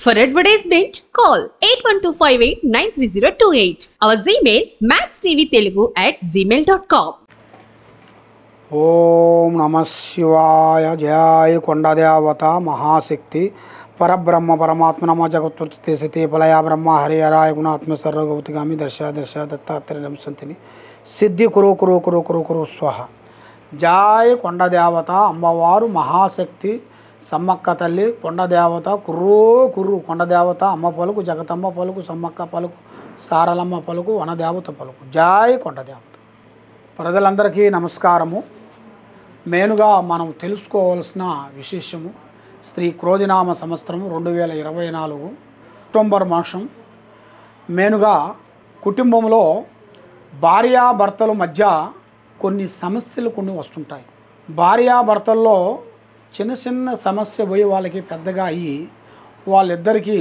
For advertisement, call 8125893028. Our Gmail maxtvtelugu@gmail.com. ఓం నమ శివాయ. జయ కొండదేవత మహాశక్తి పరబ్రహ్మ పరమాత్మ నమ జగత్తుతి సతి పలయ బ్రహ్మ హరిహరాయ గుణాత్మ సర్వగౌతిగామి దర్శ దర్శ దత్తాత్రేయం సంతిని సిద్ధి కురు కురు కురు కురు కురు స్వహ. జయ కొండదేవత అమ్మవారు మహాశక్తి సమ్మక్క తల్లి కొండదేవత కుర్రో కుర్రు కొండదేవత అమ్మ పలుకు జగతమ్మ పలుకు సమ్మక్క పలుకు సారలమ్మ పలుకు వనదేవత పలుకు. జయ కొండదేవత. ప్రజలందరికీ నమస్కారము. మెయిన్గా మనం తెలుసుకోవాల్సిన విశేషము శ్రీ క్రోధినామ సంవత్సరము 2024 అక్టోబర్ మాసం. మెయిన్గా కుటుంబంలో భార్యాభర్తల మధ్య కొన్ని సమస్యలు వస్తుంటాయి. భార్యాభర్తల్లో చిన్న చిన్న సమస్య పోయి వాళ్ళకి పెద్దగా అయ్యి వాళ్ళిద్దరికీ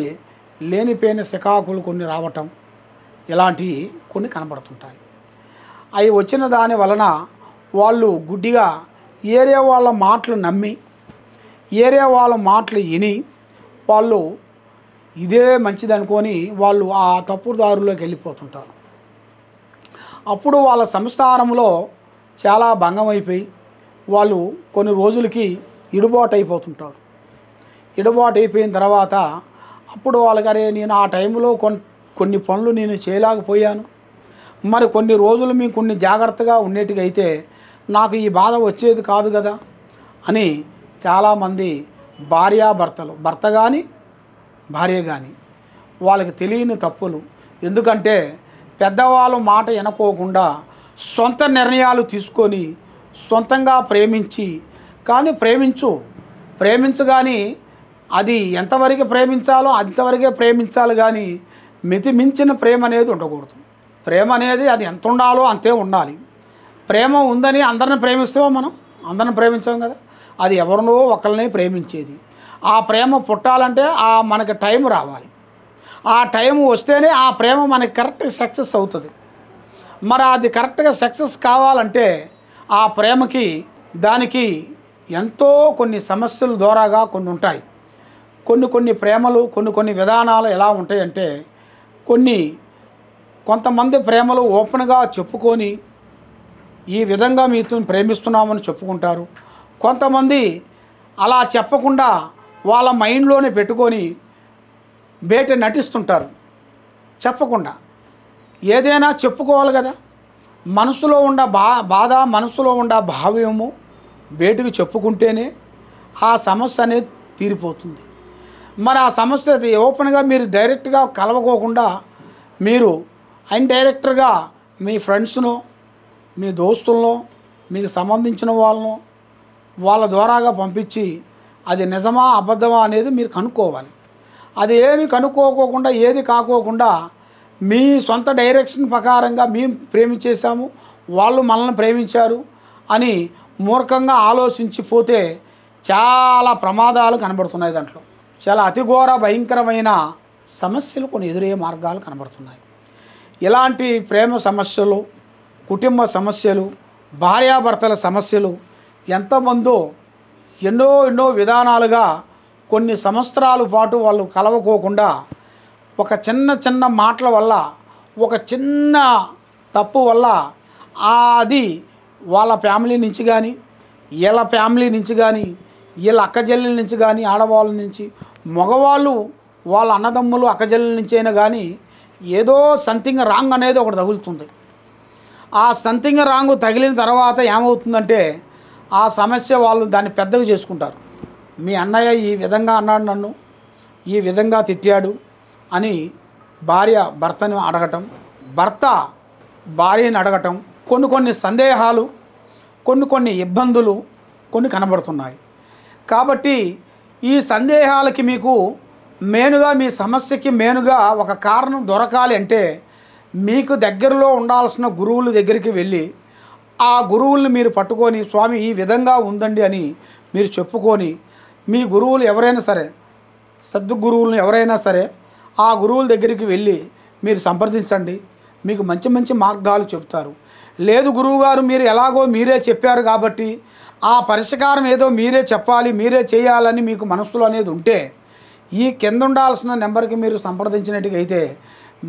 లేనిపోయిన సికాకులు కొన్ని రావటం ఇలాంటివి కొన్ని కనబడుతుంటాయి. అవి వచ్చిన దాని వలన వాళ్ళు గుడ్డిగా ఏరియా వాళ్ళ మాటలు నమ్మి ఏరియా వాళ్ళ మాటలు విని వాళ్ళు ఇదే మంచిది అనుకొని వాళ్ళు ఆ తప్పుదారులోకి వెళ్ళిపోతుంటారు. అప్పుడు వాళ్ళ సంసారంలో చాలా భంగం అయిపోయి వాళ్ళు కొన్ని రోజులకి ఇడుబాటు అయిపోతుంటారు. ఇడుబాటు అయిపోయిన తర్వాత అప్పుడు వాళ్ళకరే నేను ఆ టైంలో కొన్ని పనులు నేను చేయలేకపోయాను, మరి కొన్ని రోజులు మీకు కొన్ని జాగ్రత్తగా ఉండేట్టుగా అయితే నాకు ఈ బాధ వచ్చేది కాదు కదా అని చాలామంది భార్యాభర్తలు, భర్త కానీ భార్య కానీ వాళ్ళకి తెలియని తప్పులు. ఎందుకంటే పెద్దవాళ్ళ మాట వినకోకుండా సొంత నిర్ణయాలు తీసుకొని సొంతంగా ప్రేమించి కానీ ప్రేమించు కానీ అది ఎంతవరకు ప్రేమించాలో అంతవరకే ప్రేమించాలి, కానీ మితిమించిన ప్రేమ అనేది ఉండకూడదు. ప్రేమ అనేది అది ఎంత ఉండాలో అంతే ఉండాలి. ప్రేమ ఉందని అందరిని ప్రేమిస్తామో మనం అందరిని ప్రేమించాం కదా, అది ఎవరినో ఒకరిని ప్రేమించేది. ఆ ప్రేమ పుట్టాలంటే మనకి టైం రావాలి. ఆ టైం వస్తేనే ఆ ప్రేమ మనకి కరెక్ట్గా సక్సెస్ అవుతుంది. మరి అది కరెక్ట్గా సక్సెస్ కావాలంటే ఆ ప్రేమకి దానికి ఎంతో కొన్ని సమస్యల ద్వారాగా కొన్ని ఉంటాయి. కొన్ని ప్రేమలు కొన్ని విధానాలు ఎలా ఉంటాయంటే కొంతమంది ప్రేమలు ఓపెన్గా చెప్పుకొని ఈ విధంగా మీతో ప్రేమిస్తున్నామని చెప్పుకుంటారు. కొంతమంది అలా చెప్పకుండా వాళ్ళ మైండ్లోనే పెట్టుకొని బయట నటిస్తుంటారు. చెప్పకుండా ఏదైనా చెప్పుకోవాలి కదా, మనసులో ఉన్న బాధ మనసులో ఉన్న భావ్యము బయటకు చెప్పుకుంటేనే ఆ సమస్య అనేది తీరిపోతుంది. మరి ఆ సమస్య ఓపెన్గా మీరు డైరెక్ట్గా కలవకోకుండా మీరు ఇండైరెక్ట్గా మీ ఫ్రెండ్స్నో మీ దోస్తులను మీకు సంబంధించిన వాళ్ళ ద్వారాగా పంపించి అది నిజమా అబద్ధమా అనేది మీరు కనుక్కోవాలి. అది ఏమి కనుక్కోకుండా ఏది కాకోకుండా మీ సొంత డైరెక్షన్ ప్రకారంగా మేము ప్రేమించేశాము వాళ్ళు మనల్ని ప్రేమించారు అని మూర్ఖంగా ఆలోచించిపోతే చాలా ప్రమాదాలు కనబడుతున్నాయి. దాంట్లో చాలా అతిఘోర భయంకరమైన సమస్యలు కొన్ని ఎదురయ్యే మార్గాలు కనబడుతున్నాయి. ఇలాంటి ప్రేమ సమస్యలు, కుటుంబ సమస్యలు, భార్యాభర్తల సమస్యలు ఎంతమందో ఎన్నో విధానాలుగా కొన్ని సంవత్సరాల పాటు వాళ్ళు కలవకోకుండా ఒక చిన్న మాటల వల్ల ఒక చిన్న తప్పు వల్ల అది వాళ్ళ ఫ్యామిలీ నుంచి కానీ వీళ్ళ ఫ్యామిలీ నుంచి కానీ వీళ్ళ అక్కజెల్లెల నుంచి కానీ ఆడవాళ్ళ నుంచి మగవాళ్ళు వాళ్ళ అన్నదమ్ములు అక్కజెల్లెల నుంచి అయినా కానీ ఏదో సంథింగ్ రాంగ్ అనేది ఒకటి తగులుతుంది. ఆ సంథింగ్ రాంగ్ తగిలిన తర్వాత ఏమవుతుందంటే ఆ సమస్య వాళ్ళు దాన్ని పెద్దగా చేసుకుంటారు. మీ అన్నయ్య ఈ విధంగా అన్నాడు, నన్ను ఈ విధంగా తిట్టాడు అని భార్య భర్తను అడగటం, భర్త భార్యని అడగటం, కొన్ని సందేహాలు, కొన్ని ఇబ్బందులు కనబడుతున్నాయి. కాబట్టి ఈ సందేహాలకి మీకు మెయిన్గా మీ సమస్యకి మెయిన్గా ఒక కారణం దొరకాలి అంటే మీకు దగ్గరలో ఉండాల్సిన గురువుల దగ్గరికి వెళ్ళి ఆ గురువుల్ని మీరు పట్టుకొని స్వామి ఈ విధంగా ఉందండి అని మీరు చెప్పుకొని మీ గురువులు ఎవరైనా సరే సద్గురువులను ఎవరైనా సరే ఆ గురువుల దగ్గరికి వెళ్ళి మీరు సంప్రదించండి. మీకు మంచి మార్గాలు చెప్తారు. లేదు గురువుగారు మీరు ఎలాగో మీరే చెప్పారు కాబట్టి ఆ పరిష్కారం ఏదో మీరే చెప్పాలి మీరే చేయాలని మీకు మనసులో అనేది ఉంటే ఈ కింద ఉండాల్సిన నెంబర్కి మీరు సంప్రదించినట్టుగైతే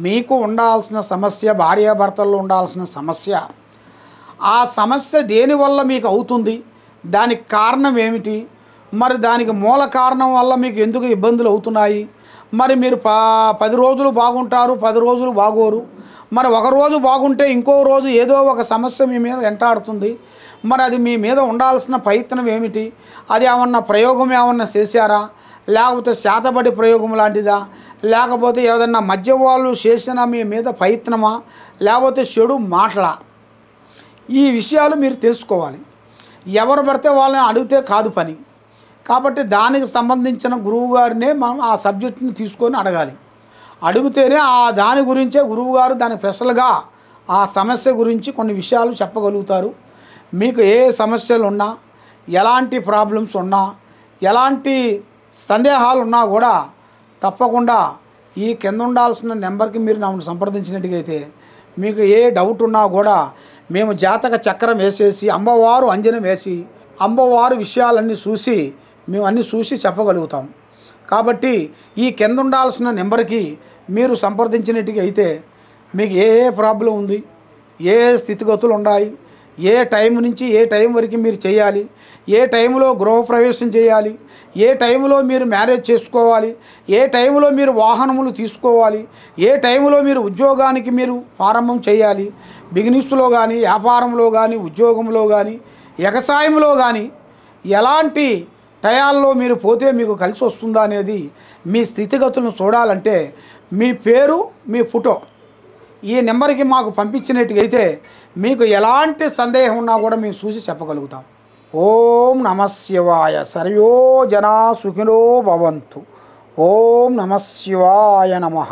మీకు ఉండాల్సిన సమస్య, భార్యాభర్తల్లో ఉండాల్సిన సమస్య, ఆ సమస్య దేనివల్ల మీకు అవుతుంది, దానికి కారణం ఏమిటి, మరి దానికి మూల కారణం వల్ల మీకు ఎందుకు ఇబ్బందులు అవుతున్నాయి, మరి మీరు 10 రోజులు బాగుంటారు, 10 రోజులు బాగోరు, మరి ఒక రోజు బాగుంటే ఇంకో రోజు ఏదో ఒక సమస్య మీ మీద వెంటాడుతుంది, మరి అది మీ మీద ఉండాల్సిన ప్రయత్నం ఏమిటి, అది ఏమన్నా ప్రయోగం ఏమన్నా చేశారా, లేకపోతే శాతబడి ప్రయోగం లాంటిదా, లేకపోతే ఏదన్నా మధ్య వాళ్ళు చేసిన మీ మీద ప్రయత్నమా, లేకపోతే చెడు మాటలా, ఈ విషయాలు మీరు తెలుసుకోవాలి. ఎవరు పడితే వాళ్ళని అడిగితే కాదు పని. కాబట్టి దానికి సంబంధించిన గురువుగారినే మనం ఆ సబ్జెక్టుని తీసుకొని అడగాలి. అడిగితేనే ఆ దాని గురించే గురువుగారు దాని స్పెషల్గా ఆ సమస్య గురించి కొన్ని విషయాలు చెప్పగలుగుతారు. మీకు ఏ సమస్యలు ఉన్నా, ఎలాంటి ప్రాబ్లమ్స్ ఉన్నా, ఎలాంటి సందేహాలు ఉన్నా కూడా తప్పకుండా ఈ కింద ఉండాల్సిన నెంబర్కి మీరు నన్ను సంప్రదించినట్టుగైతే మీకు ఏ డౌట్ ఉన్నా కూడా మేము జాతక చక్రం వేసేసి అమ్మవారు అంజనం వేసి అమ్మవారు విషయాలన్నీ చూసి మేము అన్నీ చూసి చెప్పగలుగుతాం. కాబట్టి ఈ కింద ఉండాల్సిన నెంబర్కి మీరు సంప్రదించినట్టుగా అయితే మీకు ఏ ప్రాబ్లం ఉంది, ఏ స్థితిగతులు ఉన్నాయి, ఏ టైం నుంచి ఏ టైం వరకు మీరు చేయాలి, ఏ టైంలో గృహప్రవేశం చేయాలి, ఏ టైంలో మీరు మ్యారేజ్ చేసుకోవాలి, ఏ టైంలో మీరు వాహనములు తీసుకోవాలి, ఏ టైంలో మీరు ఉద్యోగానికి మీరు ప్రారంభం చేయాలి, బిజినెస్లో కానీ, వ్యాపారంలో కానీ, ఉద్యోగంలో కానీ, వ్యవసాయంలో కానీ ఎలాంటి టయాల్లో మీరు పోతే మీకు కలిసి వస్తుందా అనేది మీ స్థితిగతులను చూడాలంటే మీ పేరు, మీ ఫోటో ఈ నెంబర్కి మాకు పంపించినట్టుగైతే మీకు ఎలాంటి సందేహం ఉన్నా కూడా మేము చూసి చెప్పగలుగుతాం. ఓం నమః శివాయ. సర్వో జనా సుఖినో భవంతు. ఓం నమః శివాయ నమః.